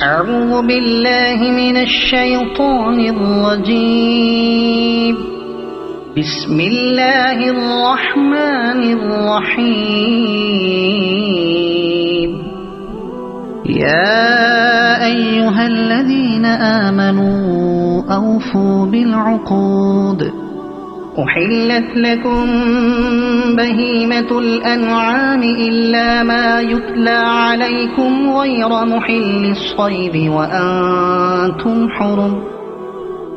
أعوذ بالله من الشيطان الرجيم. بسم الله الرحمن الرحيم. يا أيها الذين آمنوا أوفوا بالعقود. أحلت لكم بهيمة الأنعام إلا ما يتلى عليكم غير محل الصيد وأنتم حرم.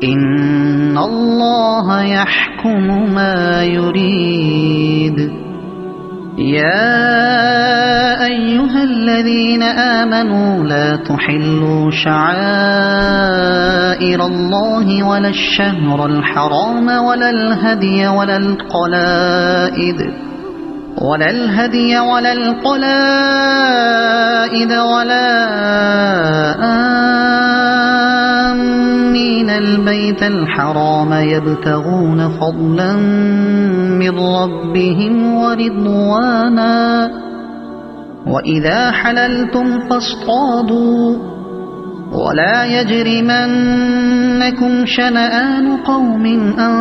إن الله يحكم ما يريد. يا أيها الذين آمنوا لا تحلوا شعائر الله ولا الشهر الحرام ولا الهدي ولا القلائد ولا آمين البيت الحرام يبتغون فضلا من ربهم ورضوانا. وإذا حللتم فاصطادوا ولا يجرمنكم شنآن قوم أن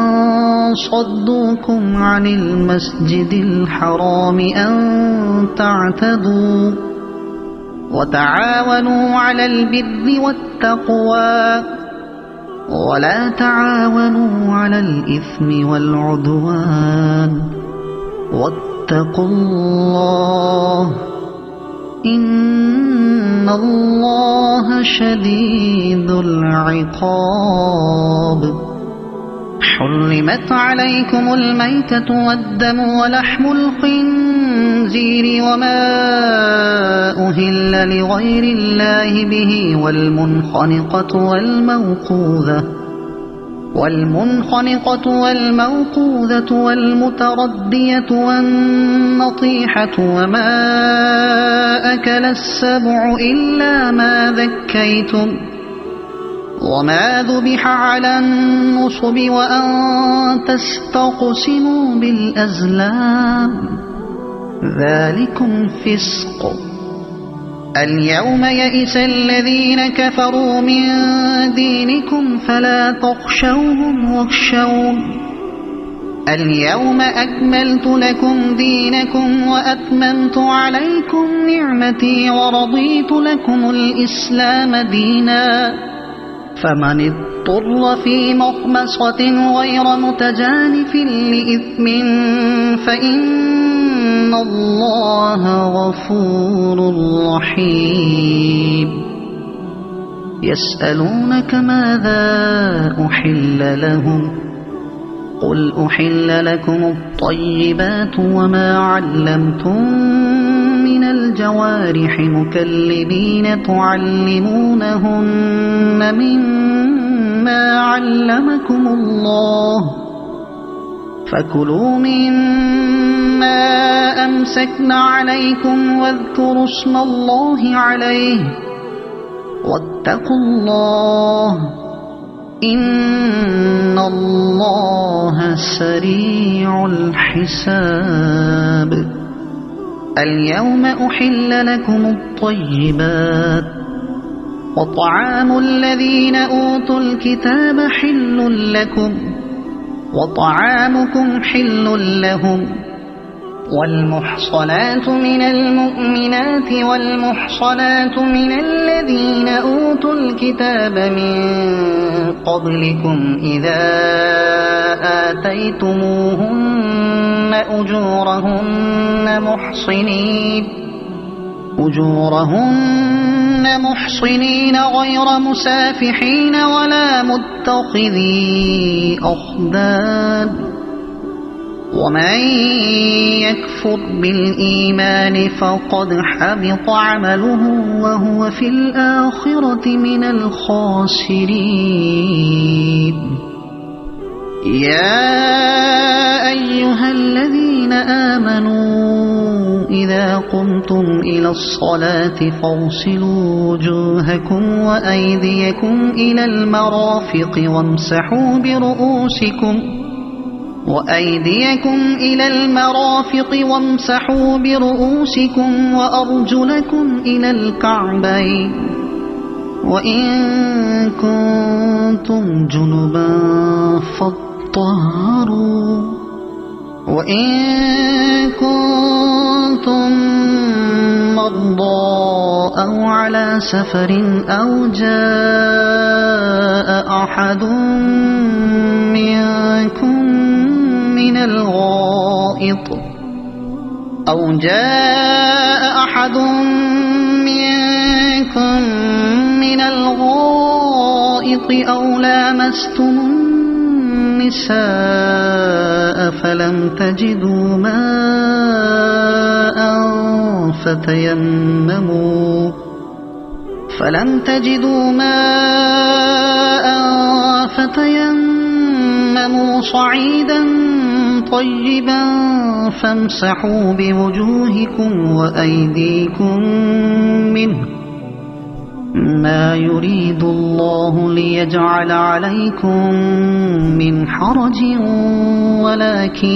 صدوكم عن المسجد الحرام أن تعتدوا. وتعاونوا على البر والتقوى ولا تعاونوا على الإثم والعدوان. واتقوا الله إن الله شديد العقاب. حرمت عليكم الميتة والدم ولحم الخنزير وما أهل لغير الله به والمنخنقة والموقوذة والمتردية والنطيحة وما أكل السبع إلا ما ذكيتم وما ذبح على النصب وأن تستقسموا بالأزلام ذلكم فسق. اليوم يئس الذين كفروا من دينكم فلا تخشوهم واخشون. اليوم أكملت لكم دينكم وأتممت عليكم نعمتي ورضيت لكم الإسلام دينا. فمن اضطر في مخمصة غير متجانف لإثم فإن الله غفور رحيم. يسألونك ماذا أحل لهم قل أحل لكم الطيبات وما علمتم من الجوارح مكلبين تعلمونهن مما علمكم الله فكلوا مما أمسكن عليكم واذكروا اسم الله عليه واتقوا الله إن الله سريع الحساب. اليوم أحل لكم الطيبات وطعام الذين أوتوا الكتاب حل لكم وطعامكم حل لهم. والمحصنات من المؤمنات والمحصنات من الذين أوتوا الكتاب من قبلكم إذا آتيتموهن أجورهن محصنين غير مسافحين ولا متخذي أخدان. ومن يكفر بالإيمان فقد حبط عمله وهو في الآخرة من الخاسرين. يا أيها الذين آمنوا إذا قمتم إلى الصلاة فاغسلوا وجوهكم وأيديكم إلى المرافق وامسحوا برؤوسكم وأرجلكم إلى الكعبين وإن كنتم جنبا فاطهروا وإن كنتم مرضى أو على سفر أو جاء أحد منكم من الغائط أو لامستم النساء فلم تجدوا ماء فتيمموا صعيدا طيبا فامسحوا بوجوهكم وأيديكم منه ما يريد الله ليجعل عليكم من حرج ولكن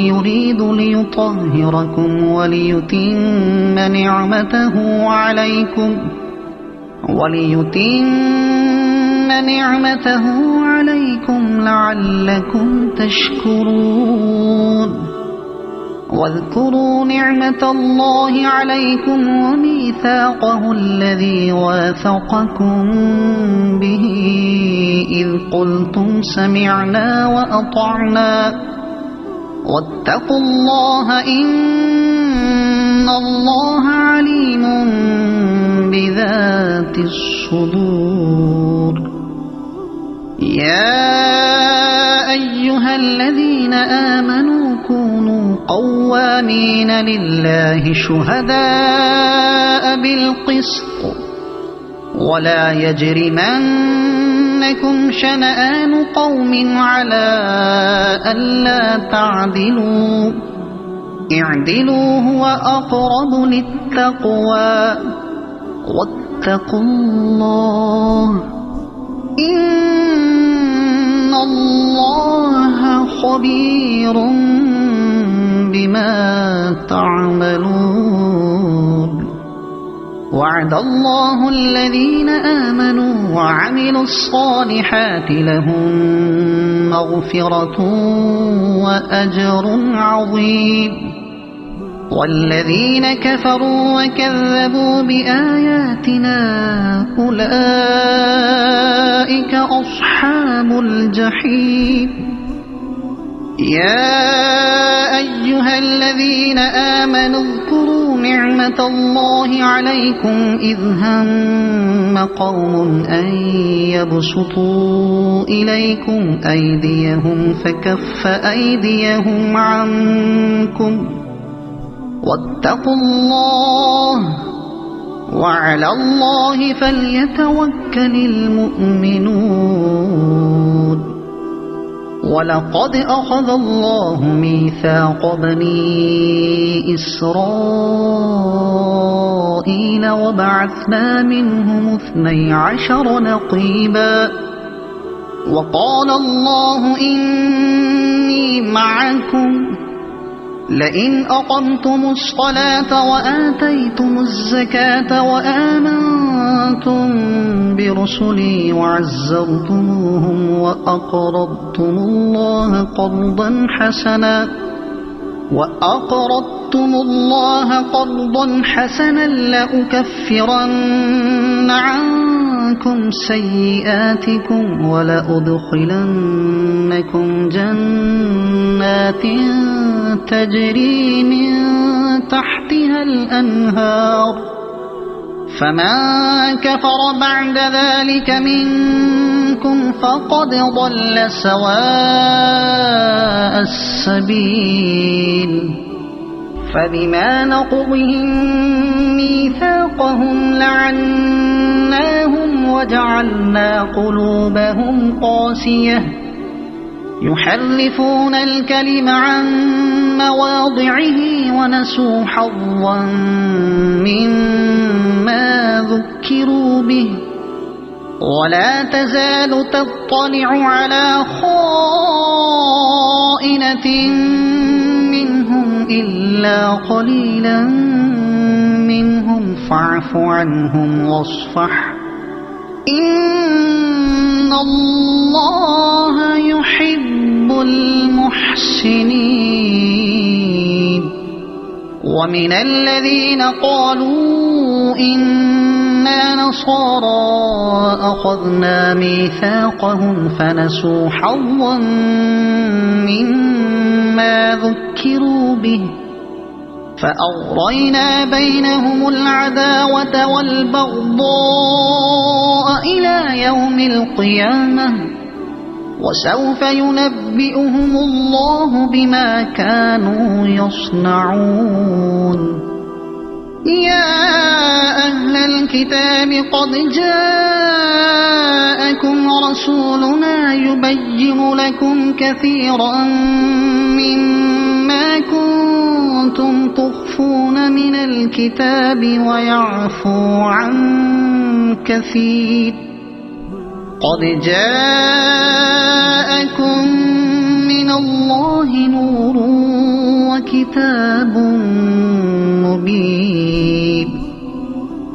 يريد ليطهركم وليتم نعمته عليكم لعلكم تشكرون واذكروا نعمة الله عليكم وميثاقه الذي واثقكم به إذ قلتم سمعنا وأطعنا واتقوا الله إن الله عليم بذات الصدور يا أيها الذين آمنوا كونوا قوامين لله شهداء بالقسط ولا يجرمنكم شنآن قوم على ألا تعدلوا اعدلوا هو أقرب للتقوى واتقوا الله إن الله خبير بما تعملون وعد الله الذين آمنوا وعملوا الصالحات لهم مغفرة وأجر عظيم والذين كفروا وكذبوا بآياتنا أولئك أصحاب الجحيم يا أيها الذين آمنوا اذكروا نعمة الله عليكم إذ هم قوم أن يبسطوا إليكم أيديهم فكف أيديهم عنكم واتقوا الله وعلى الله فليتوكل المؤمنون ولقد أخذ الله ميثاق بني إسرائيل وبعثنا منهم 12 نقيبا وقال الله إني معكم لئن أقمتم الصلاة وآتيتم الزكاة وآمنتم برسلي وعزرتموهم وأقرضتم الله قرضا حسنا لأكفرن عنكم سيئاتكم ولأدخلنكم جنات تجري من تحتها الأنهار فمن كفر بعد ذلك منكم فقد ضل سواء السبيل فبما نقضهم ميثاقهم لعناهم وجعلنا قلوبهم قاسية يحرفون الكلم عن مواضعه ونسوا حظا مما ذكروا به ولا تزال تطلع على خائنة منهم إلا قليلا منهم فاعف عنهم واصفح إن الله يحب المحسنين. ومن الذين قالوا إنا نصارى أخذنا ميثاقهم فنسوا حظا مما ذكروا به فأغرينا بينهم العداوة والبغضاء إلى يوم القيامة وسوف ينبئهم الله بما كانوا يصنعون. يا أهل الكتاب قد جاءكم رسولنا يبين لكم كثيرا مما كنتم تخفون من الكتاب ويعفو عن كثير. قد جاءكم من الله نور وكتاب مبين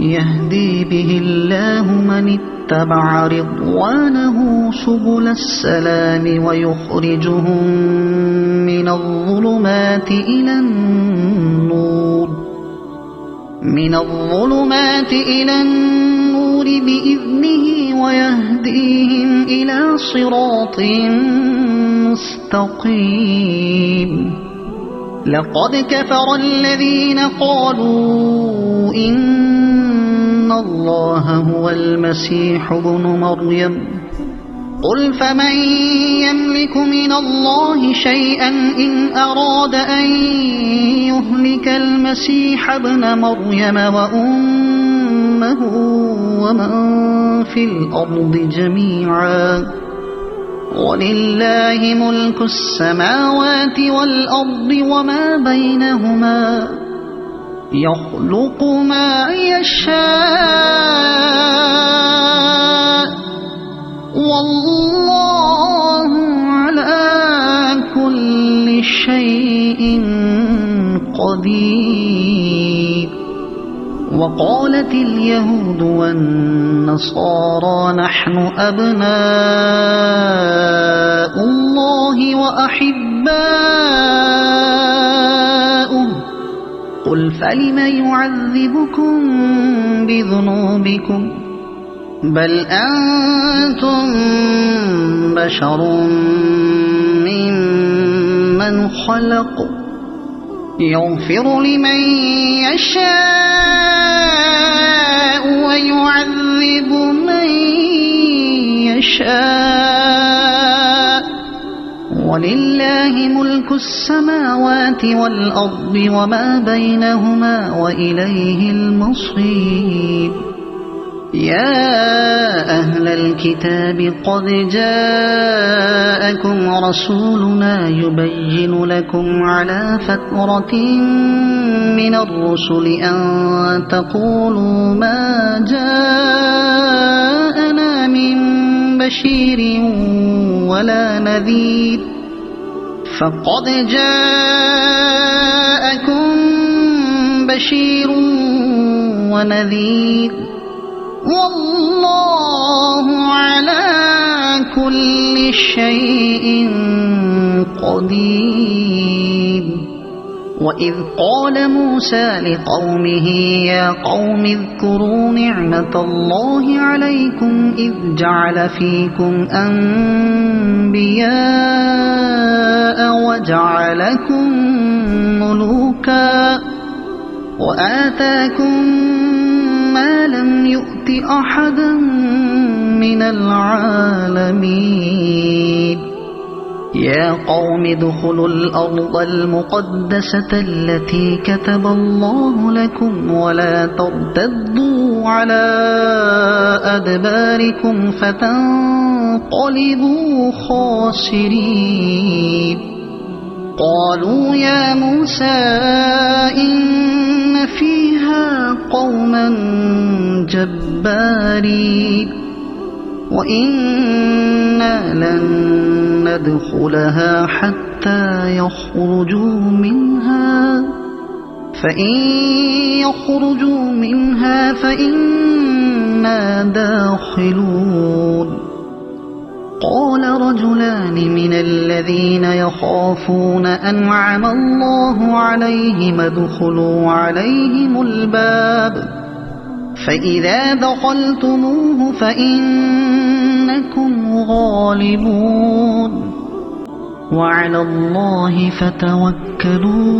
يهدي به الله من اتبع رضوانه سبل السلام ويخرجهم من الظلمات إلى النور بإذنه ويهديهم إلى صراط مستقيم. لقد كفر الذين قالوا إن الله هو المسيح ابن مريم قل فمن يملك من الله شيئا إن أراد أن يهلك المسيح ابن مريم وأمه ومن في الأرض جميعا ولله ملك السماوات والأرض وما بينهما يخلق ما يشاء والله على كل شيء قدير. وقالت اليهود والنصارى نحن أبناء الله وأحباؤه قل فلم يعذبكم بذنوبكم بل أنتم بشر ممن خلق يغفر لمن يشاء ويعذب من يشاء ولله ملك السماوات والأرض وما بينهما وإليه المصير. يا أهل الكتاب قد جاءكم رسولنا يبين لكم على فترة من الرسل أن تقولوا ما جاءنا من بشير ولا نذير فقد جاءكم بشير ونذير والله على كل شيء قدير. وإذ قال موسى لقومه يا قوم اذكروا نعمة الله عليكم إذ جعل فيكم أنبياء وجعلكم ملوكا وآتاكم ما لم يؤت أحدا من العالمين. يا قوم ادخلوا الأرض المقدسة التي كتب الله لكم ولا ترتدوا على أدباركم فتنقلبوا خاسرين. قالوا يا موسى إن فيها قوما جبارين وإنا لن ندخلها حتى يخرجوا منها فإن يخرجوا منها فإنا إنا داخلون قال رجلان من الذين يخافون أنعم الله عليهم ادخلوا عليهم الباب فإذا دخلتموه فإنكم غالبون وعلى الله فتوكلوا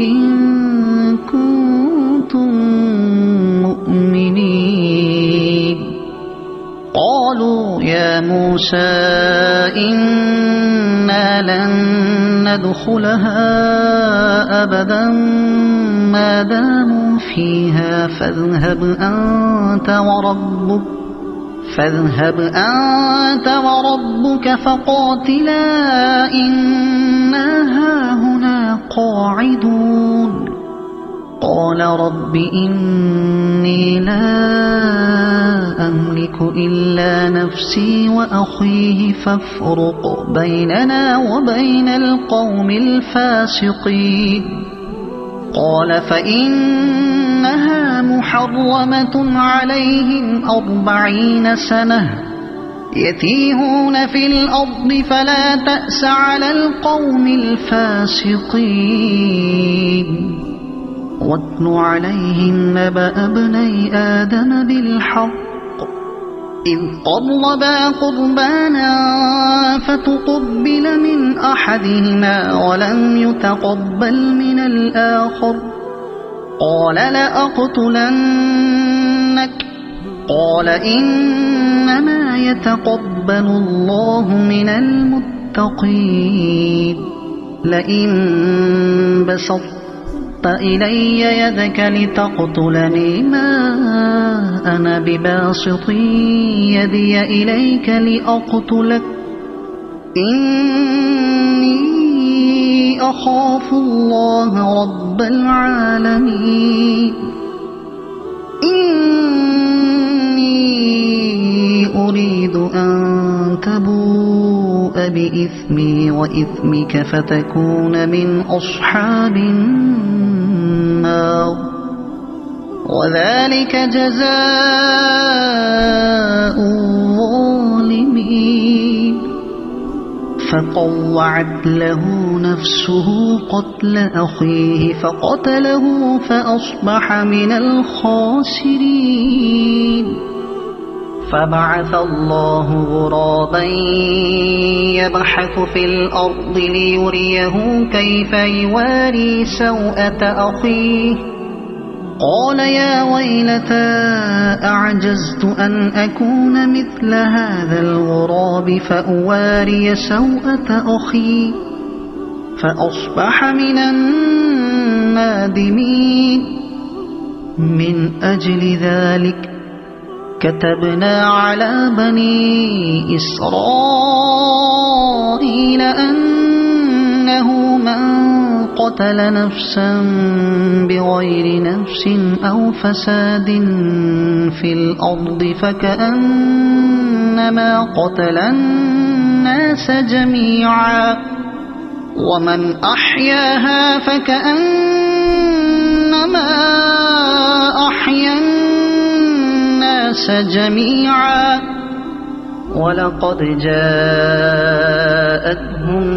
إن كنتم مؤمنين قالوا يا موسى إنا لن ندخلها أبدا ما داموا فيها فاذهب أنت وربك فقاتلا إنا هاهنا قاعدون قال رب إني لا أملك إلا نفسي وأخيه فافرق بيننا وبين القوم الفاسقين قال فإنها محرمة عليهم 40 سنة يتيهون في الأرض فلا تأس على القوم الفاسقين واتل عليهم نبأ ابني آدم بالحق إذ قربا قربانا فتقبل من أحدهما ولم يتقبل من الآخر قال لأقتلنك قال إنما يتقبل الله من المتقين لئن بسطت إلي يدك لتقتلني ما أنا بباسط يدي إليك لأقتلك إني أخاف الله رب العالمين إني أريد أن تبوء بإثمي وإثمك فتكون من أصحاب النار وذلك جزاء الظالمين فطوعت له نفسه قتل أخيه فقتله فأصبح من الخاسرين فبعث الله غرابا يبحث في الأرض ليريه كيف يواري سوءة أخيه قال يا ويلتى أعجزت أن أكون مثل هذا الغراب فأواري سوءة أخي فأصبح من النادمين من أجل ذلك كتبنا على بني إسرائيل أنه من قتل نفسا بغير نفس أو فساد في الأرض فكأنما قتل الناس جميعا ومن أحياها فكأنما أحيا الناس جميعا ولقد جاءتهم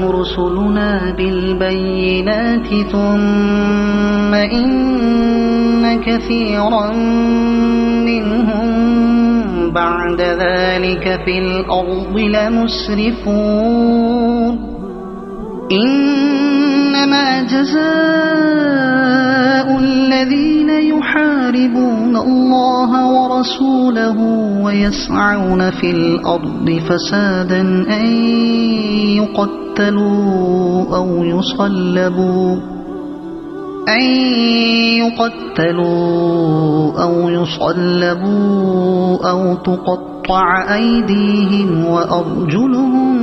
رسلنا بالبينات ثم إن كثيرا منهم بعد ذلك في الأرض لمسرفون إنما جزاء الذين يحاربون الله ورسوله ويسعون في الأرض فسادا أن يقتلوا أو يصلبوا أو تقطع أيديهم وأرجلهم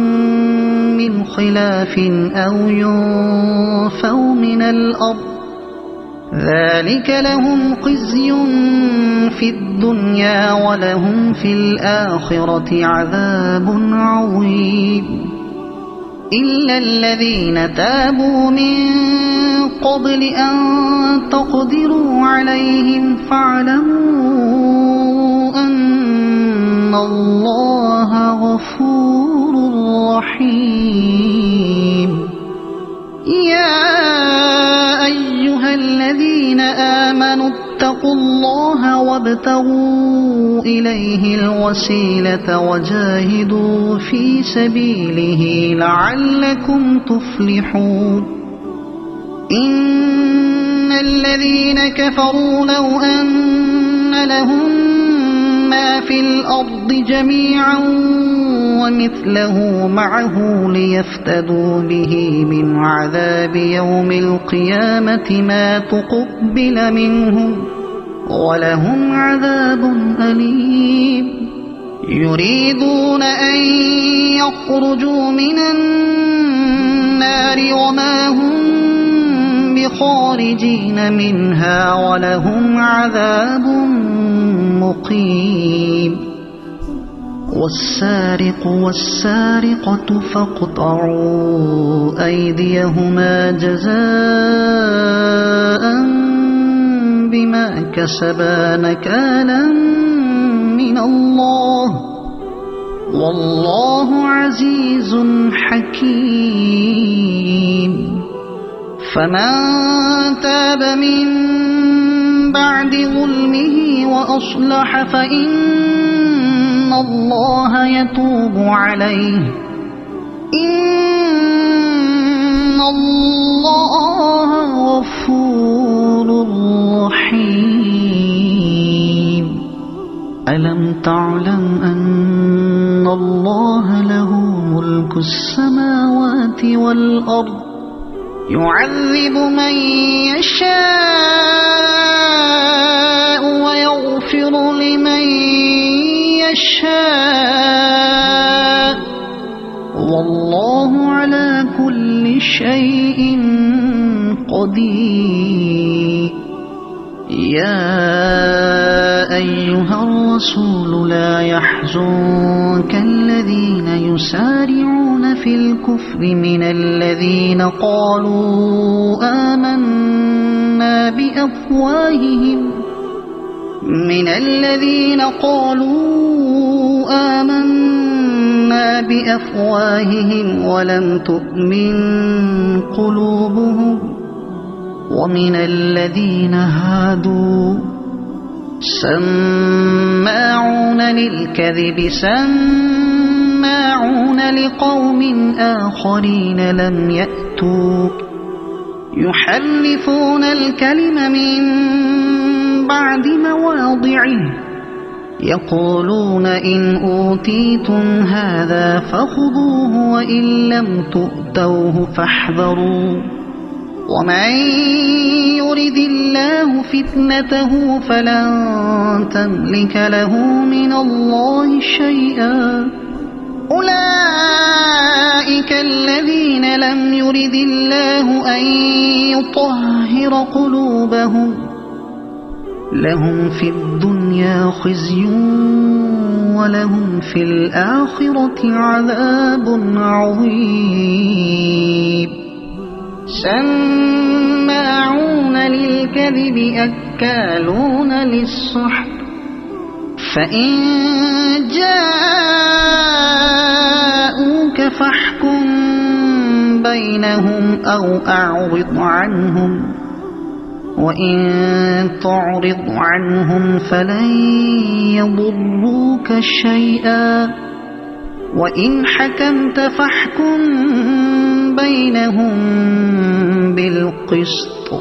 من خلاف أو ينفوا من الأرض ذلك لهم خزي في الدنيا ولهم في الآخرة عذاب عظيم إلا الذين تابوا من قبل أن تقدروا عليهم فاعلموا أن الله غفور رحيم يا أيها الذين آمنوا اتقوا الله وابتغوا إليه الوسيلة وجاهدوا في سبيله لعلكم تفلحون إن الذين كفروا لو أن لهم ما في الأرض جميعا ومثله معه ليفتدوا به من عذاب يوم القيامة ما تقبل منهم ولهم عذاب أليم يريدون أن يخرجوا من النار وما هم بخارجين منها ولهم عذاب مقيم والسارق والسارقة فاقطعوا أيديهما جزاء بما كسبا نكالا من الله والله عزيز حكيم فمن تاب من بعد ظلمه وأصلح فإن الله يتوب عليه إن الله غفور رحيم ألم تعلم أن الله له ملك السماوات والأرض يعذب من يشاء ويغفر لمن يشاء والله على كل شيء قدير يا أيها الرسول لا يحزنك الذين يسارعون في الكفر من الذين قالوا آمنا بأفواههم ولم تؤمن قلوبهم ومن الذين هادوا سماعون للكذب سماعون لقوم آخرين لم يأتوك يحرفون الكلم من بعد مواضعه يقولون إن أوتيتم هذا فخذوه وإن لم تؤتوه فاحذروا ومن يرد الله فتنته فلن تملك له من الله شيئا أولئك الذين لم يرد الله أن يطهر قلوبهم لهم في الدنيا خزي ولهم في الآخرة عذاب عظيم سماعون للكذب أكالون للسحت فإن جاءوك فاحكم بينهم أو أعرض عنهم وإن تعرض عنهم فلن يضروك شيئا وإن حكمت فاحكم بينهم بالقسط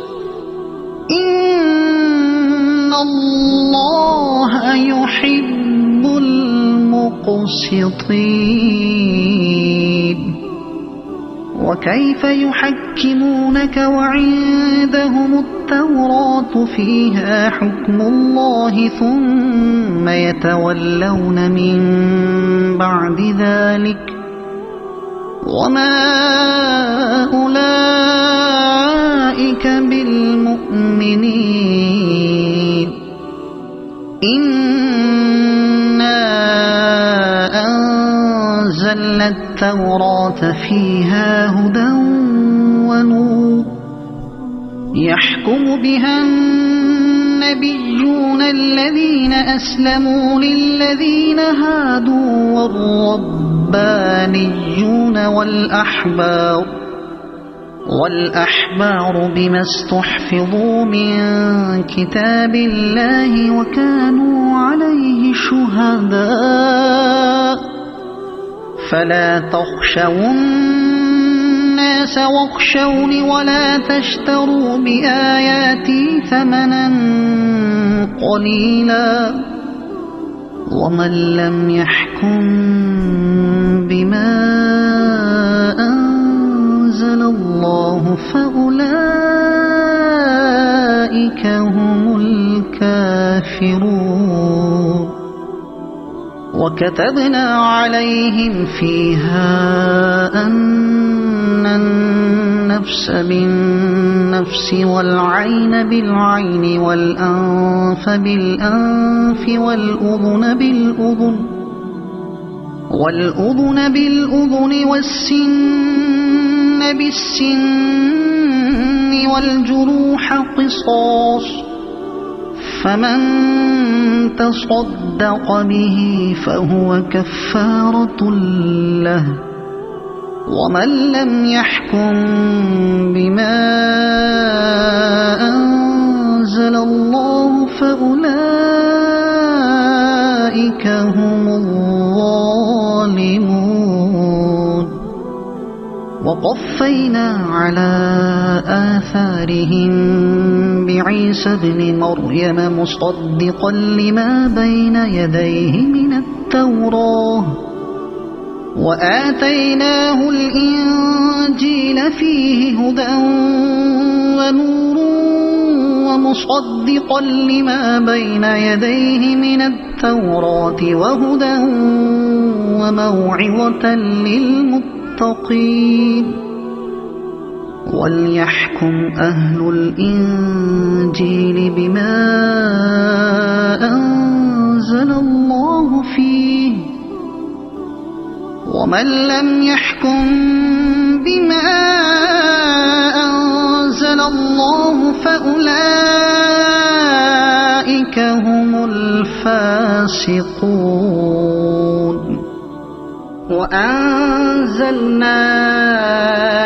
إن الله يحب المقسطين وكيف يحكمونك وعندهم التوراة فيها حكم الله ثم يتولون من بعد ذلك وما أولئك بالمؤمنين إنا أنزلنا التوراة فيها هدى ونور يحكم بها النبيون الذين أسلموا للذين هادوا والربانيون والأحبار بما استحفظوا من كتاب الله وكانوا عليه شهداء فلا تخشوا الناس واخشوني ولا تشتروا بآياتي ثمنا قليلا ومن لم يحكم بما أنزل الله فأولئك هم الكافرون وكتبنا عليهم فيها أن النفس بالنفس والعين بالعين والأنف بالأنف والأذن بالأذن والسن بالسن والجروح قصاص فمن تصدق به فهو كفارة له ومن لم يحكم بما أنزل الله فأولئك هم الظالمون وقفينا على آثارهم بعيسى ابن مريم مصدقا لما بين يديه من التوراة وآتيناه الإنجيل فيه هدى ونور ومصدقا لما بين يديه من التوراة وهدى وموعظة للمتقين وليحكم أهل الإنجيل بما أنزل الله فيه ومن لم يحكم بما أنزل الله فأولئك هم الفاسقون وأنزلنا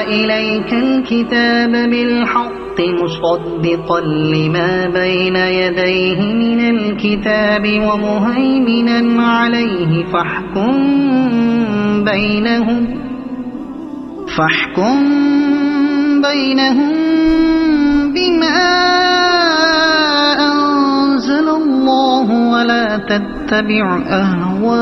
إليك الكتاب بالحق مصدقا لما بين يديه من الكتاب ومهيمنا عليه فاحكم بينهم بما أنزل الله ولا تتبع أهواءهم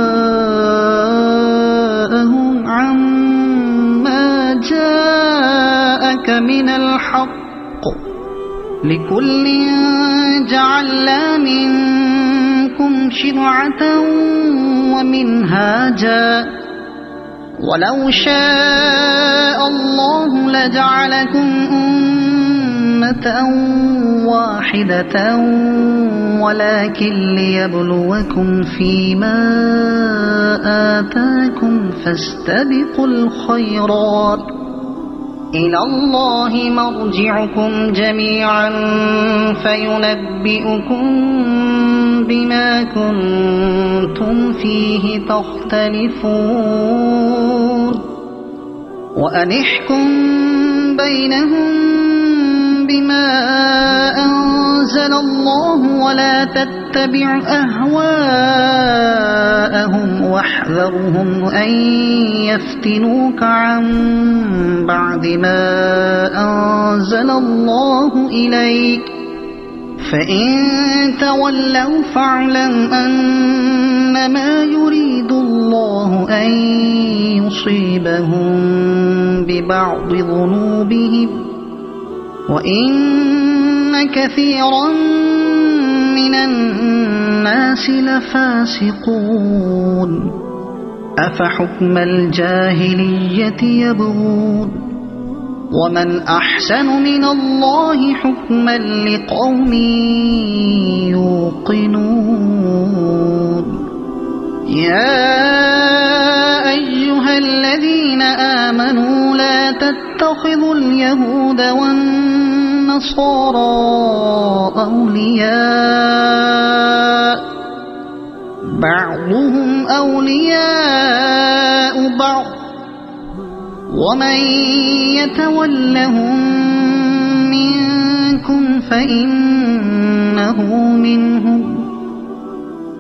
عما جاءك من الحق لكل جعلنا منكم شرعة ومنهاجا ولو شاء الله لجعلكم أمة واحدة ولكن ليبلوكم فيما آتاكم فاستبقوا الخيرات إلى الله مرجعكم جميعا فينبئكم بما كنتم فيه تختلفون وأن احكم بينهم بما أنزل الله ولا تتبع أهواءهم واحذرهم أن يفتنوك عن بعد ما أنزل الله إليك فإن تولوا فاعلم أنما يريد الله أن يصيبهم ببعض ذنوبهم وإن كثيرا من الناس لفاسقون أفحكم الجاهلية يبغون ومن أحسن من الله حكما لقوم يوقنون يا أيها الذين آمنوا لا تتخذوا اليهود والنصارى والنصارى أولياء بعضهم أولياء بعض ومن يتولهم منكم فإنه منهم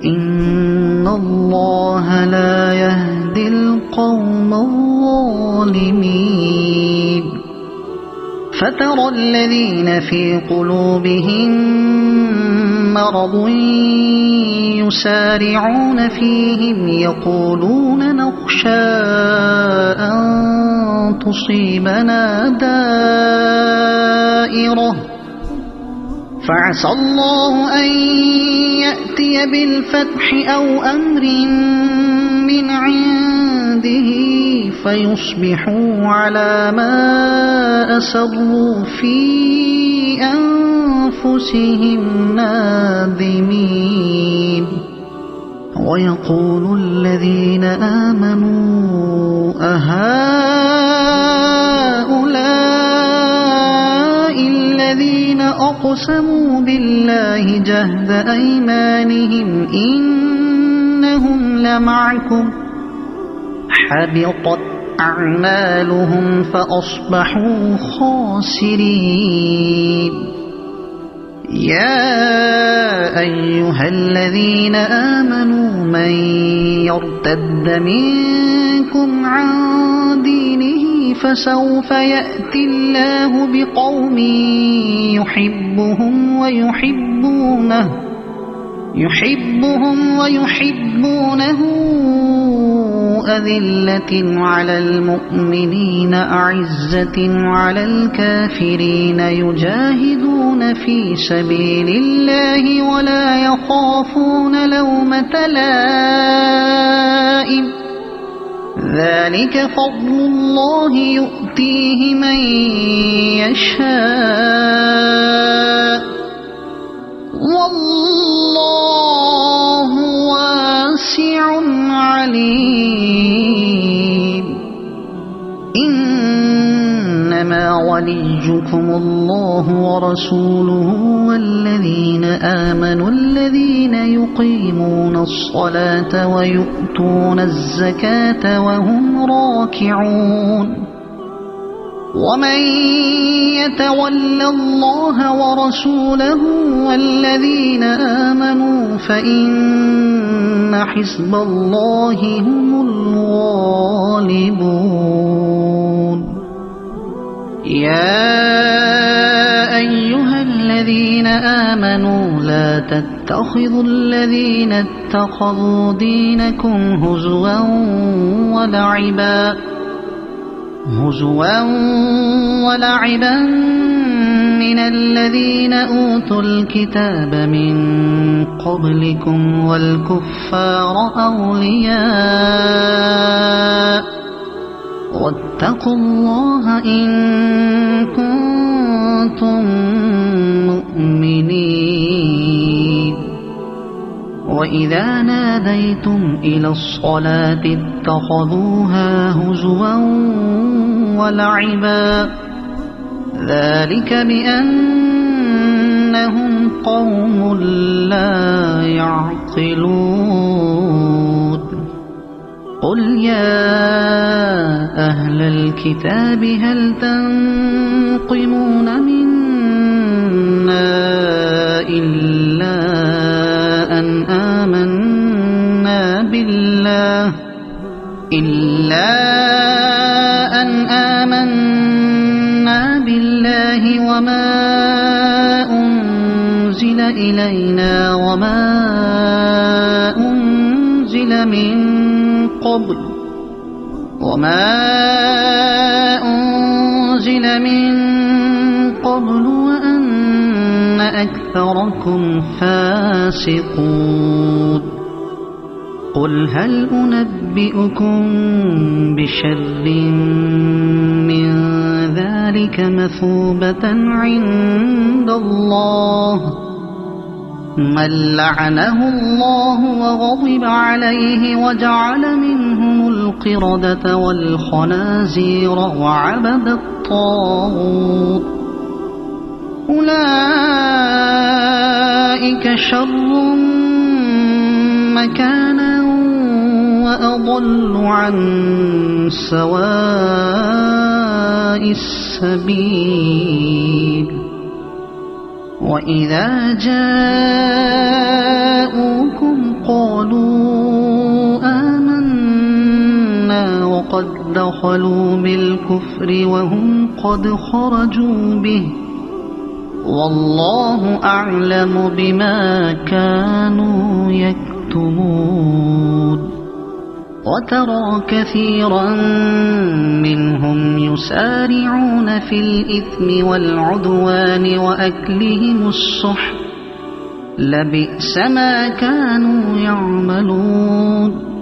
إن الله لا يهدي القوم الظالمين فترى الذين في قلوبهم مرض يسارعون فيهم يقولون نخشى أن تصيبنا دائرة فعسى الله أن يأتي بالفتح أو أمر من عنده فيصبحوا على ما أسروا في أنفسهم نادمين ويقول الذين آمنوا أهؤلاء الذين أقسموا بالله جهد أيمانهم إنهم لمعكم حبطت أعمالهم فأصبحوا خاسرين يا أيها الذين آمنوا من يرتد منكم عن دينه فسوف يأتي الله بقوم يحبهم ويحبونه أذلة على المؤمنين أعزة على الكافرين يجاهدون في سبيل الله ولا يخافون لومة لائم ذلك فضل الله يؤتيه من يشاء والله واسع عليم إنما وليكم الله ورسوله والذين آمنوا الذين يقيمون الصلاة ويؤتون الزكاة وهم راكعون ومن يتول الله ورسوله والذين آمنوا فإن حزب الله هم الغالبون يا أيها الذين آمنوا لا تتخذوا الذين اتخذوا دينكم هزوا ولعبا من الذين أوتوا الكتاب من قبلكم والكفار أولياء واتقوا الله إن كنتم مؤمنين وإذا ناديتم إلى الصلاة اتخذوها هزوا ولعبا ذلك بأنهم قوم لا يعقلون قل يا أهل الكتاب هل تنقمون منا إلا أن آمنا بالله وما أنزل إلينا وما أنزل من قبل وأن أكثركم فاسقون قل هل أنبئكم بشر من ذلك مثوبة عند الله من لعنه الله وغضب عليه وجعل منهم القردة والخنازير وعبد الطاغوت أولئك شر مكانا وأضل عن سواء السبيل وإذا جاءوكم قالوا آمنا وقد دخلوا بالكفر وهم قد خرجوا به والله أعلم بما كانوا يكتمون وترى كثيرا منهم يسارعون في الإثم والعدوان وأكلهم السحت لبئس ما كانوا يعملون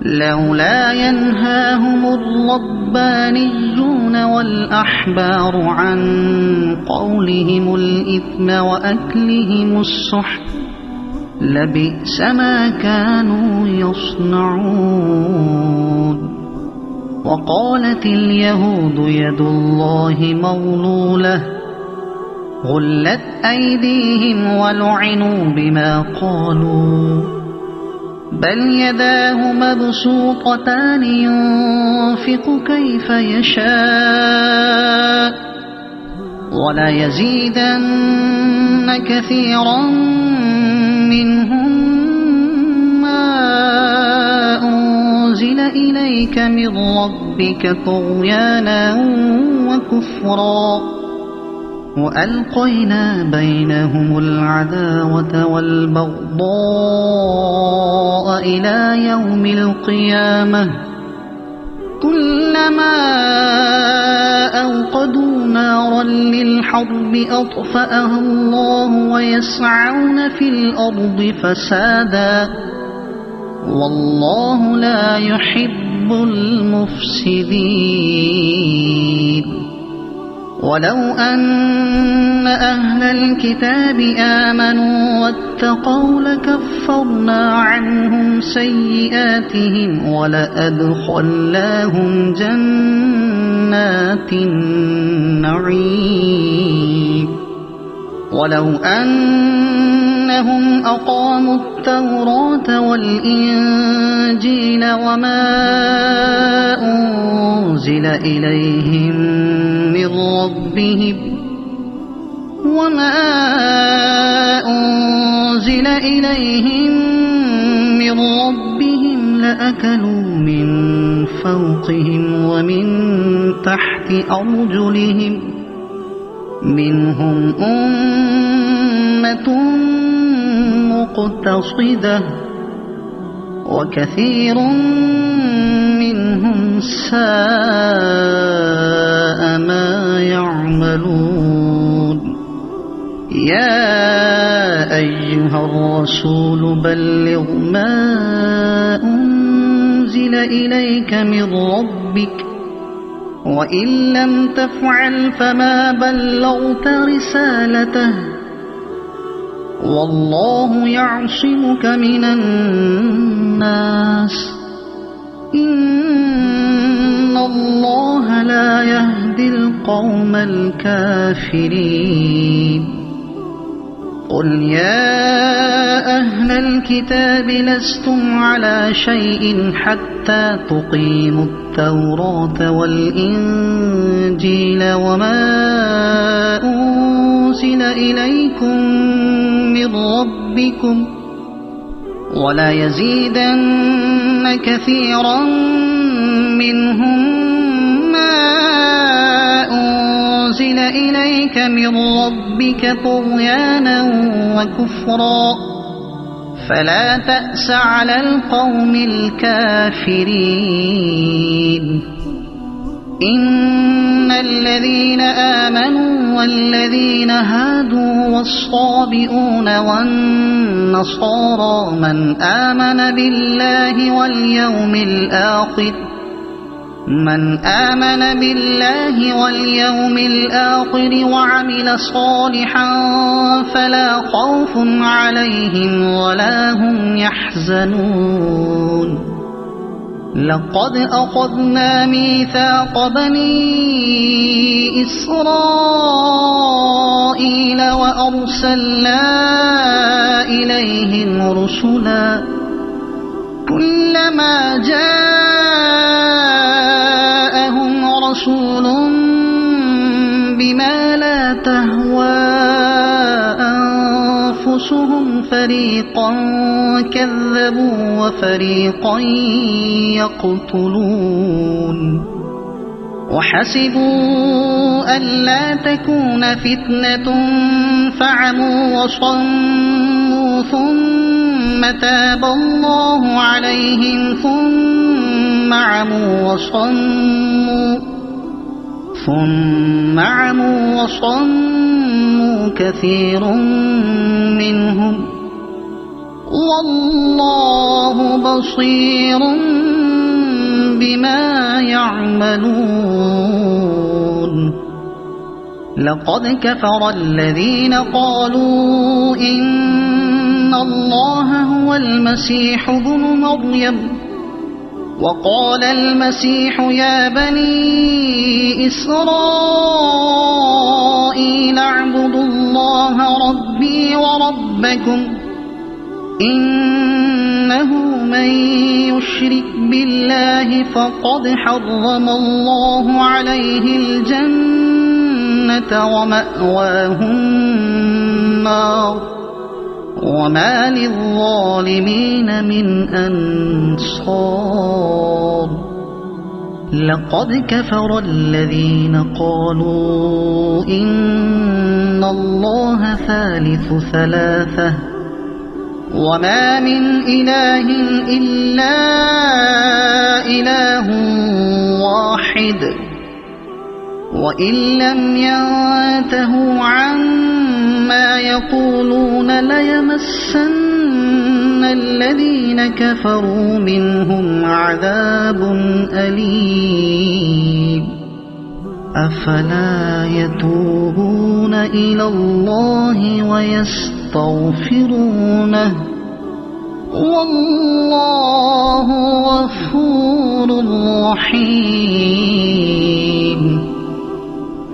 لولا ينهاهم الربانيون والأحبار عن قولهم الإثم وأكلهم السحت لبئس ما كانوا يصنعون وقالت اليهود يد الله مغلولة غلت أيديهم ولعنوا بما قالوا بل يداه مبسوطتان ينفق كيف يشاء ولا يزيدن كثيرا منهم ما أنزل إليك من ربك طغيانا وكفرا وألقينا بينهم العداوة والبغضاء إلى يوم القيامة كلما أوقدوا نارا للحرب أطفأها الله ويسعون في الأرض فسادا والله لا يحب المفسدين ولو أن أهل الكتاب آمنوا واتقوا لكفرنا عنهم سيئاتهم ولأدخلناهم جنات النعيم ولو أنهم أقاموا التوراة والإنجيل وما أنزل إليهم من ربهم لأكلوا من فوقهم ومن تحت أرجلهم منهم أمة مقتصدة وكثير منهم ساء ما يعملون يا أيها الرسول بلغ ما أنزل إليك من ربك وإن لم تفعل فما بلغت رسالته والله يعصمك من الناس إن الله لا يهدي القوم الكافرين قل يا أهل الكتاب لستم على شيء حتى تقيموا التوراة والإنجيل وما أنزل إليكم من ربكم ولا يزيدن كثيرا منهم ما أنزل إليك من ربك طغيانا وكفرا فلا تأس على القوم الكافرين إن الذين آمنوا والذين هادوا والصابئون والنصارى من آمن بالله واليوم الآخر وعمل صالحا فلا خوف عليهم ولا هم يحزنون لقد أخذنا ميثاق بني إسرائيل وأرسلنا إليهم رسلا كلما جاءهم رسول بما لا تهوى أنفسهم فريقا كذبوا وفريقا يقتلون وحسبوا ألا تكون فتنة فعموا وصموا ثم تاب الله عليهم ثم عموا وصموا كثير منهم والله بصير بما يعملون لقد كفر الذين قالوا إن الله هو المسيح ابن مريم وقال المسيح يا بني إسرائيل اعبدوا الله ربي وربكم إنه من يشرك بالله فقد حرم الله عليه الجنة ومأواه النار وما للظالمين من أنصار لقد كفر الذين قالوا إن الله ثالث ثلاثة وما من إله إلا إله واحد وإن لم ينتهوا عما يقولون ليمسن الذين كفروا منهم عذاب أليم أفلا يتوبون إلى الله ويستغفرونه والله غفور رحيم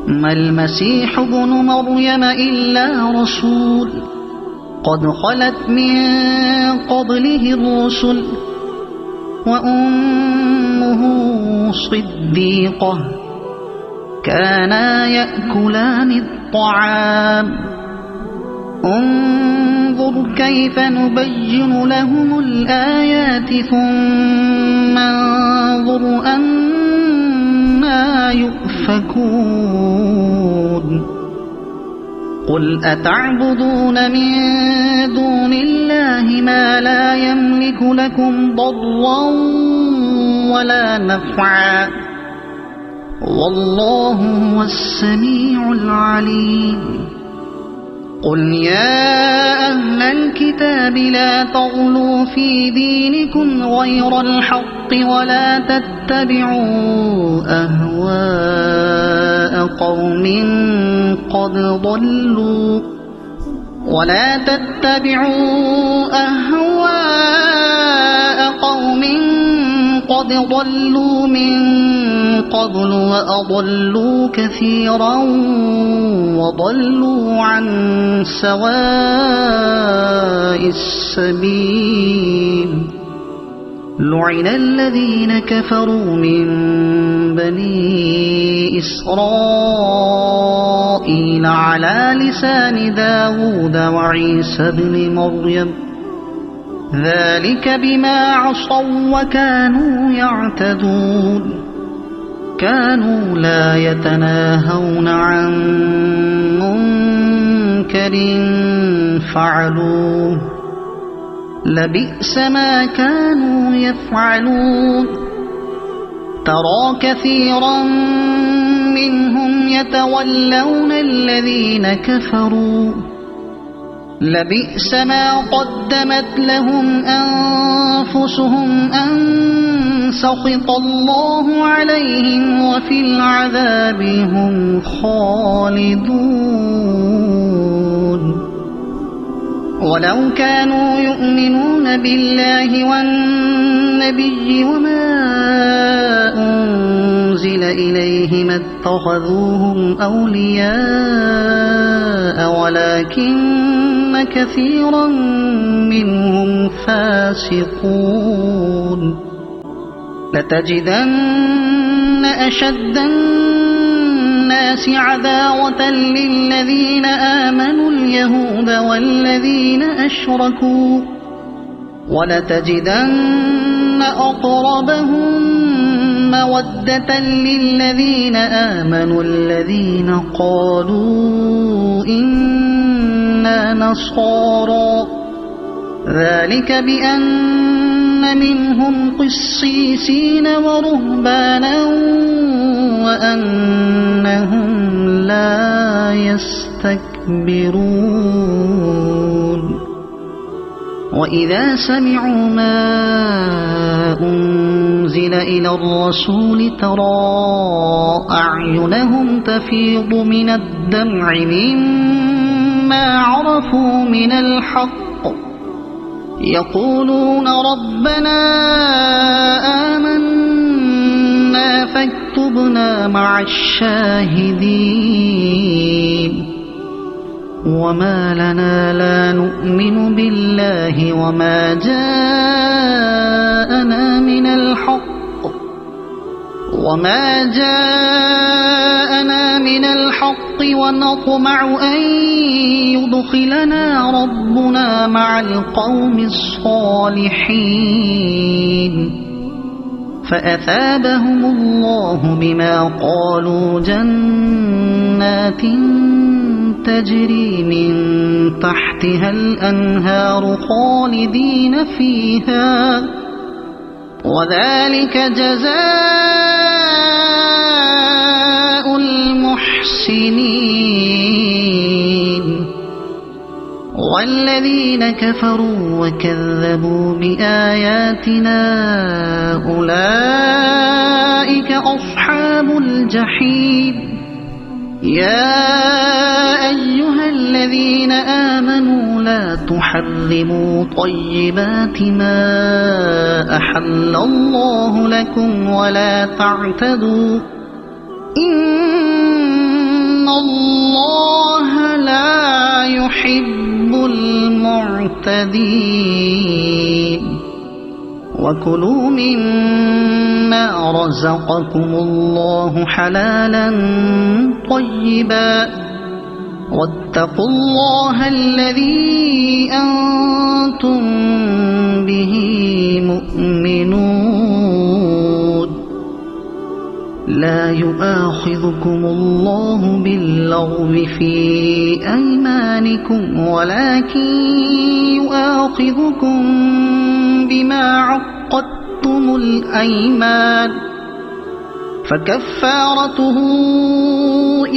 ما المسيح ابن مريم إلا رسول قد خلت من قبله الرسل وأمه صديقة كانا يأكلان الطعام انظر كيف نبين لهم الآيات ثم انظر أنا يؤفكون قل أتعبدون من دون الله ما لا يملك لكم ضرا ولا نفعا والله هو السميع العليم قل يا أهل الكتاب لا تغلوا في دينكم غير الحق ولا تتبعوا أهواء قوم قد ضلوا من قبل وأضلوا كثيرا وضلوا عن سواء السبيل لعن الذين كفروا من بني إسرائيل على لسان داود وعيسى بن مريم ذلك بما عصوا وكانوا يعتدون كانوا لا يتناهون عن منكر فعلوه لبئس ما كانوا يفعلون ترى كثيرا منهم يتولون الذين كفروا لبئس ما قدمت لهم أنفسهم أن سخط الله عليهم وفي العذاب هم خالدون ولو كانوا يؤمنون بالله والنبي النبي وما أنزل إليه ما اتخذوهم أولياء ولكن كثيرا منهم فاسقون لتجدن أشد الناس عداوة للذين آمنوا اليهود والذين أشركوا ولتجدن أقربهم مودة للذين آمنوا الذين قالوا إنا نصارى ذلك بأن منهم قسيسين ورهبانا وأنهم لا يستكبرون وإذا سمعوا ما أنزل إلى الرسول ترى أعينهم تفيض من الدمع مما عرفوا من الحق يقولون ربنا آمنا فاكتبنا مع الشاهدين وما لنا لا نؤمن بالله وما جاءنا من الحق ونطمع أن يدخلنا ربنا مع القوم الصالحين فأثابهم الله بما قالوا جنات تجري من تحتها الأنهار خالدين فيها وذلك جزاء المحسنين والذين كفروا وكذبوا بآياتنا أولئك أصحاب الجحيم يا أيها الذين آمنوا لا تحرموا طيبات ما أحل الله لكم ولا تعتدوا إن الله لا يحب المعتدين وكلوا مما رزقكم الله حلالا طيبا واتقوا الله الذي أنتم به مؤمنون لا يؤاخذكم الله باللغو في أيمانكم ولكن يؤاخذكم بما عقدتم الأيمان فكفارته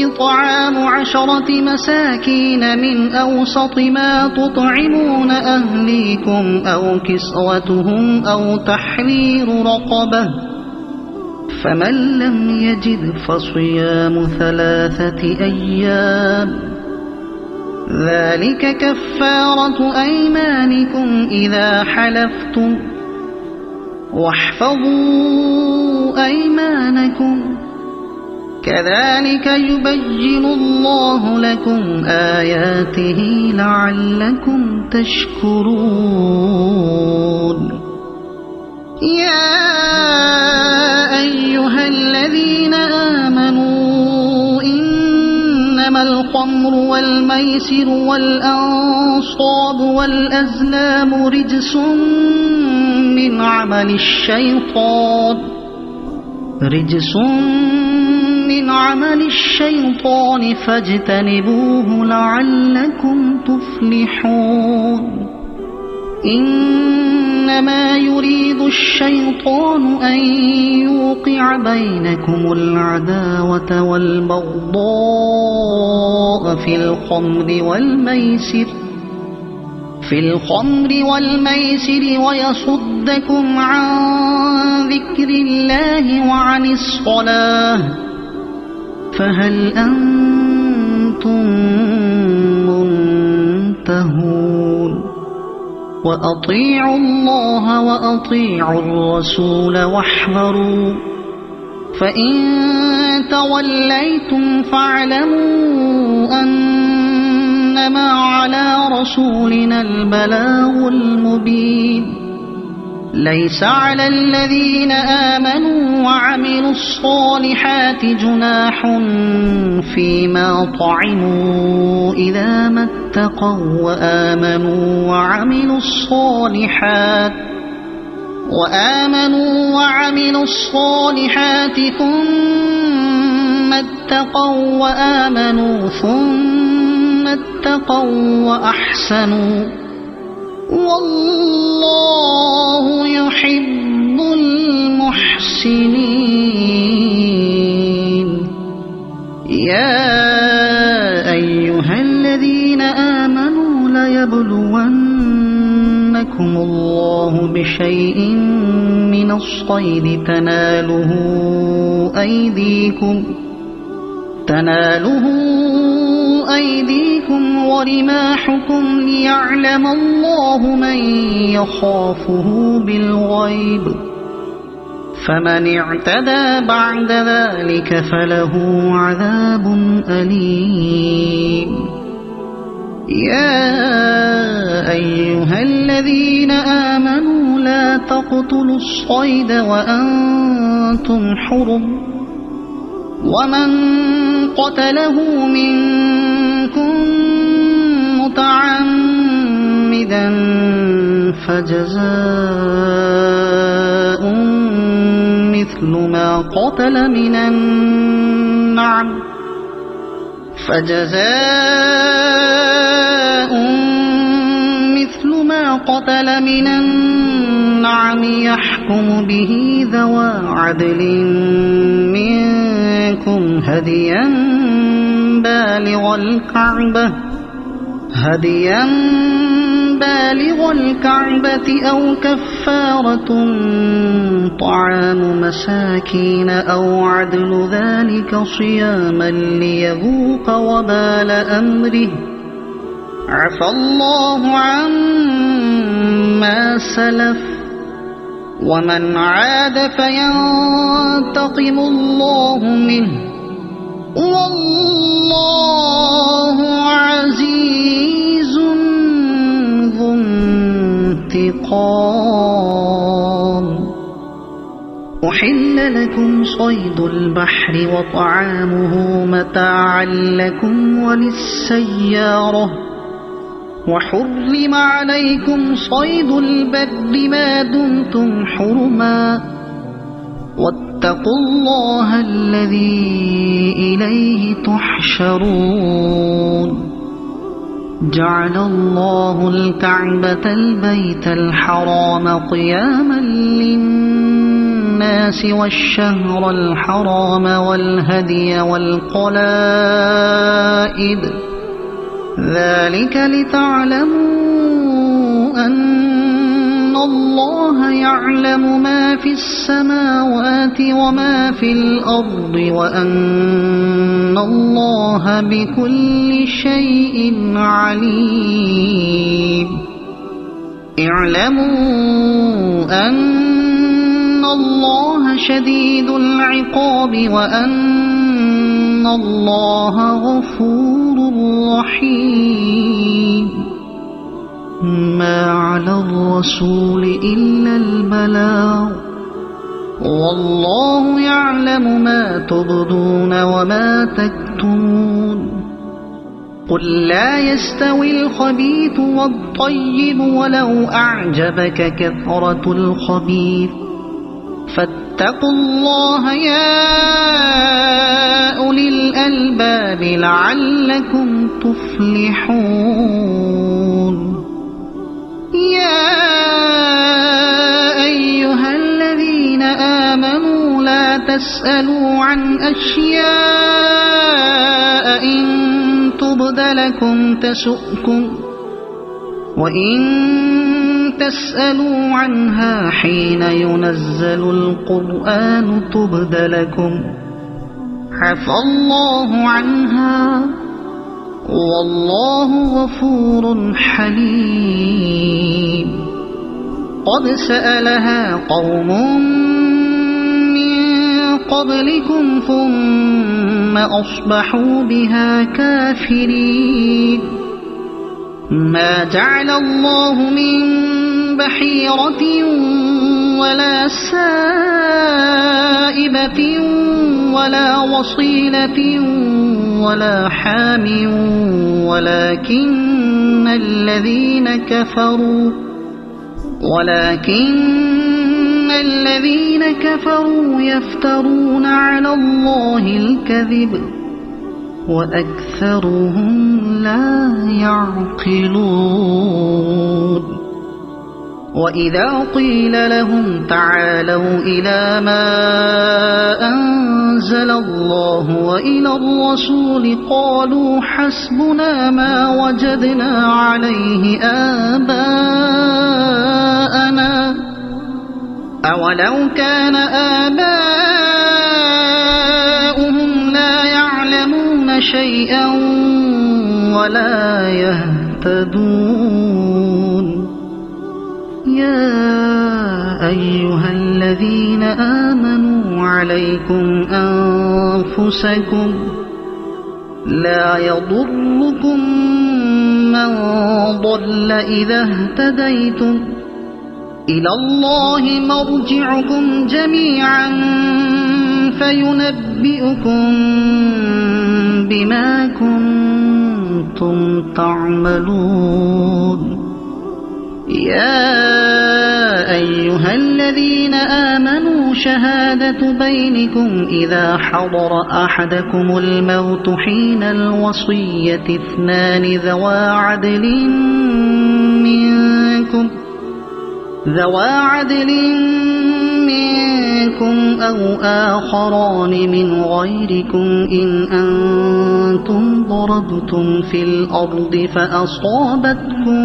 إطعام 10 مساكين من أوسط ما تطعمون أهليكم أو كسوتهم أو تحرير رقبة فمن لم يجد فصيام 3 أيام ذلك كفارة أيمانكم إذا حلفتم واحفظوا أيمانكم كذلك يبين الله لكم آياته لعلكم تشكرون يا أيها الذين آمنوا إنما الخمر والميسر والأنصاب والأزلام رجس من عمل الشيطان فاجتنبوه لعلكم تفلحون إنما يريد الشيطان أن يوقع بينكم العداوة والبغضاء في الخمر والميسر ويصدكم عن ذكر الله وعن الصلاة فهل أنتم منتهون وأطيعوا الله وأطيعوا الرسول واحذروا فإن توليتم فاعلموا أنما على رسولنا البلاغ المبين ليس على الذين آمنوا وعملوا الصالحات جناح فيما طعموا إذا ما اتقوا وآمنوا وعملوا الصالحات ثم اتقوا وأحسنوا والله يحب المحسنين يا أيها الذين آمنوا ليبلونكم الله بشيء من الصيد تناله أيديكم ورماحكم ليعلم الله من يخافه بالغيب فمن اعتدى بعد ذلك فله عذاب أليم يا أيها الذين آمنوا لا تقتلوا الصيد وأنتم حرم ومن قتله منكم متعمدا فجزاء مثل ما قتل من النعم يحكم به ذوى عدل منكم هديا بالغ الكعبة أو كفارة طعام مساكين أو عدل ذلك صياما ليذوق وبال أمره عفى الله عما سلف ومن عاد فينتقم الله منه والله عزيز ذو انتقام أحل لكم صيد البحر وطعامه متاعا لكم وللسيارة وحرم عليكم صيد البر ما دمتم حرما واتقوا الله الذي إليه تحشرون جعل الله الكعبة البيت الحرام قياما للناس والشهر الحرام والهدي والقلائد ذلك لتعلموا أن الله يعلم ما في السماوات وما في الأرض وأن الله بكل شيء عليم اعلموا أن الله شديد العقاب وأن الله غفور رحيم ما على الرسول إلا البلاغ والله يعلم ما تبدون وما تكتمون قل لا يستوي الخبيث والطيب ولو أعجبك كثرة الخبيث فاتقوا الله يا أولي الألباب لعلكم تفلحون يا أيها الذين آمنوا لا تسألوا عن أشياء إن تبد لكم تسؤكم وإن تسألوا عنها حين ينزل القرآن تبد لكم عفى الله عنها والله غفور حليم قد سألها قوم من قبلكم ثم أصبحوا بها كافرين ما جعل الله من بحيرة ولا سائبة ولا وصيلة ولا حام ولكن الذين كفروا يفترون على الله الكذب وأكثرهم لا يعقلون وإذا قيل لهم تعالوا إلى ما أنزل الله وإلى الرسول قالوا حسبنا ما وجدنا عليه آباءنا أولو كان آباؤهم لا يعلمون شيئا ولا يهتدون يا أيها الذين آمنوا عليكم أنفسكم لا يضركم من ضل إذا اهتديتم إلى الله مرجعكم جميعا فينبئكم بما كنتم تعملون يا أيها الذين آمنوا شهادة بينكم إذا حضر أحدكم الموت حين الوصية اثنان ذوى عدل منكم أو آخران من غيركم إن أنتم ضربتم في الأرض فأصابتكم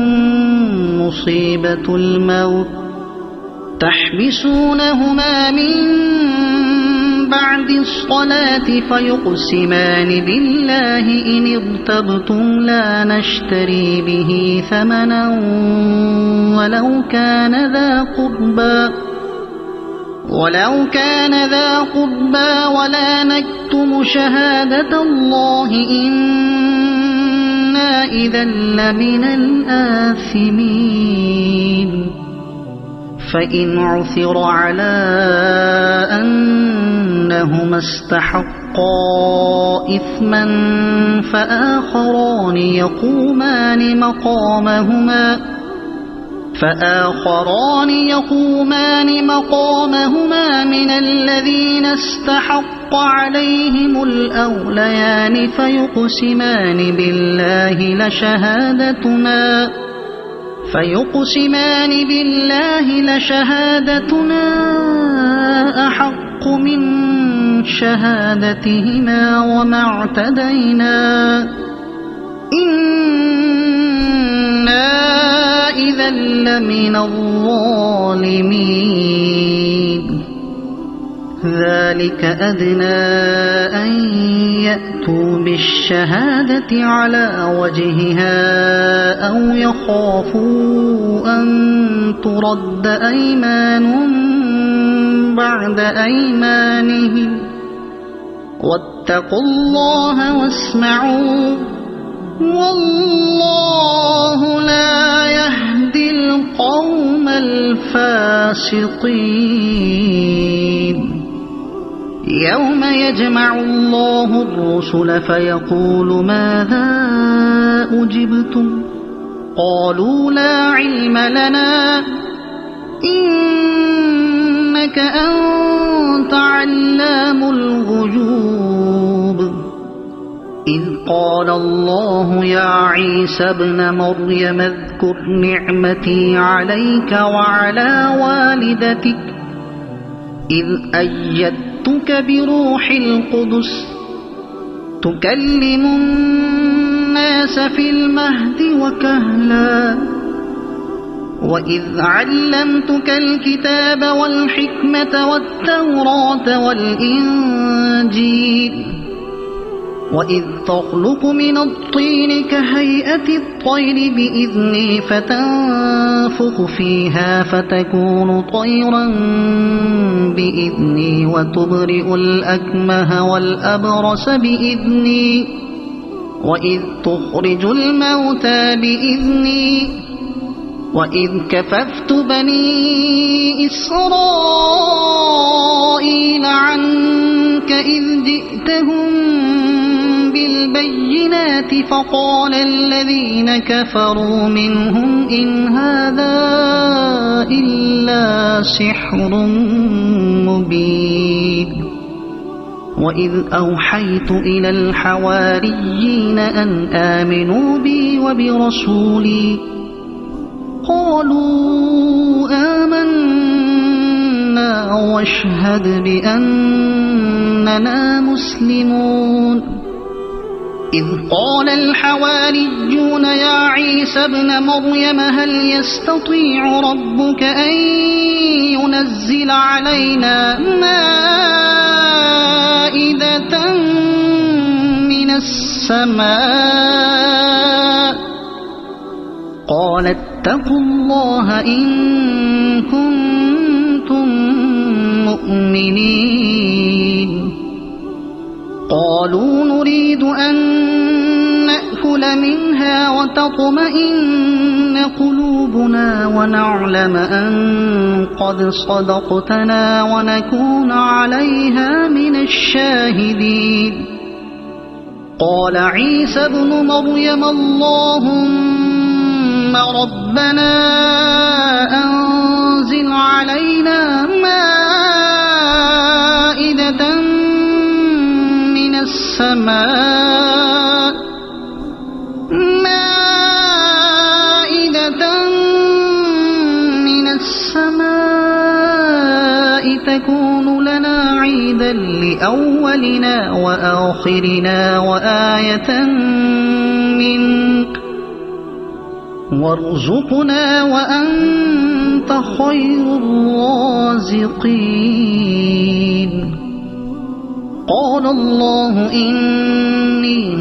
مصيبة الموت تحبسونهما من بعد الصلاة فيقسمان بالله إن ارتبتم لا نشتري به ثمنا ولو كان ذا قربى ولا نكتم شهادة الله إنا إذا لمن الآثمين فإن عثر على أنهما استحقا إثما فآخران يقومان مقامهما من الذين استحق عليهم الأوليان فيقسمان بالله لشهادتنا أحق من شهادتهما وما اعتدينا إنا إذا لمن الظالمين ذلك أدنى أن يأتوا بالشهادة على وجهها أو يخافوا أن ترد أيمان بعد أيمانهم واتقوا الله واسمعوا والله لا يهدي القوم الفاسقين يوم يجمع الله الرسل فيقول ماذا أجبتم قالوا لا علم لنا إنك أنت علام الغيوب إذ قال الله يا عيسى ابن مريم اذكر نعمتي عليك وعلى والدتك إذ أيدتك بروح القدس تكلم الناس في المهد وكهلا وإذ علمتك الكتاب والحكمة والتوراة والإنجيل وإذ تخلق من الطين كهيئة الطير بإذني فتنفخ فيها فتكون طيرا بإذني وتبرئ الأكمه والأبرص بإذني وإذ تخرج الموتى بإذني وإذ كففت بني إسرائيل عنك إذ جئتهم بالبينات فقال الذين كفروا منهم إن هذا إلا سحر مبين وإذ أوحيت إلى الحواريين أن آمنوا بي وبرسولي قالوا آمنا واشهد بأننا مسلمون إذ قال الحواريون يا عيسى ابن مريم هل يستطيع ربك أن ينزل علينا مائدة من السماء قال اتقوا الله إن كنتم مؤمنين قالوا نريد أن نأكل منها وتطمئن قلوبنا ونعلم أن قد صدقتنا ونكون عليها من الشاهدين قال عيسى ابن مريم اللهم ربنا أنزل علينا مائدة من السماء تكون لنا عيدا لأولنا وآخرنا وآية منك وارزقنا وأنت خير الرازقين قال الله إني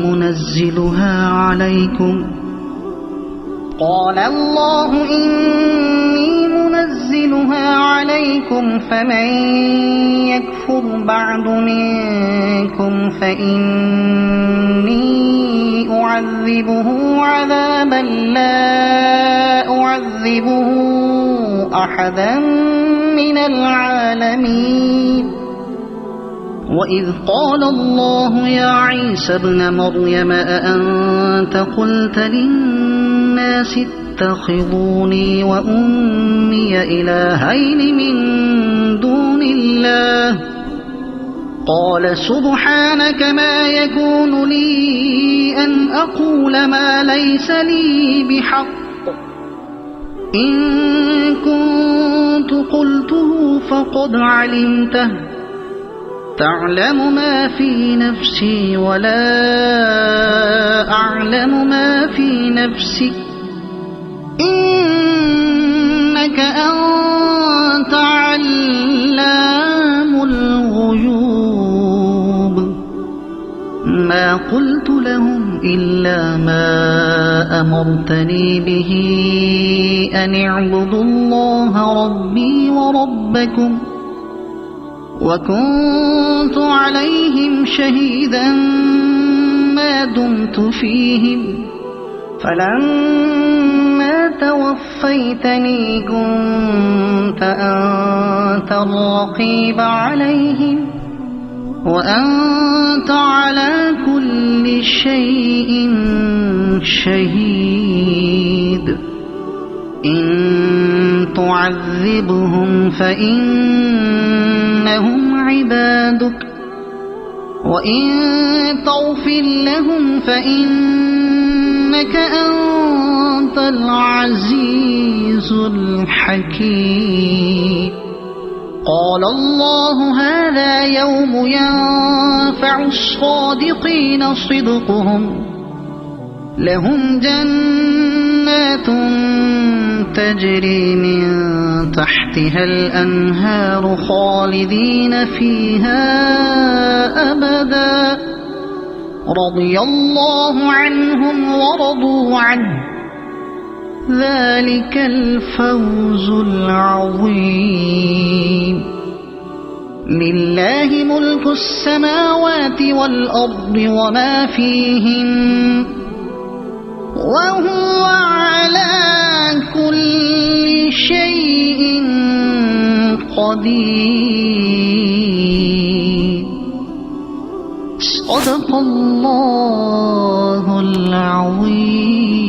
منزلها عليكم فمن يكفر بعد منكم فإني أعذبه عذابا لا أعذبه أحدا من العالمين وإذ قال الله يا عيسى ابن مريم أأنت قلت للناس اتخذوني وأمي إلهين من دون الله قال سبحانك ما يكون لي أن أقول ما ليس لي بحق إن كنت قلته فقد علمته تعلم ما في نفسي ولا أعلم ما في نفسك إنك أنت علام الغيوب ما قلت لهم إلا ما أمرتني به أن اعبدوا الله ربي وربكم وكنت عليهم شهيدا ما دمت فيهم فلما توفيتني كنت أنت الرقيب عليهم وأنت على كل شيء شهيد إن تعذبهم فإنهم عبادك وإن تغفر لهم فإنك أنت العزيز الحكيم قال الله هذا يوم ينفع الصادقين صدقهم لهم جنات تجري من تحتها الأنهار خالدين فيها أبدا رضي الله عنهم ورضوا عنه ذلك الفوز العظيم لله ملك السماوات والأرض وما فيهن وهو على كل شيء قدير صدق الله العظيم.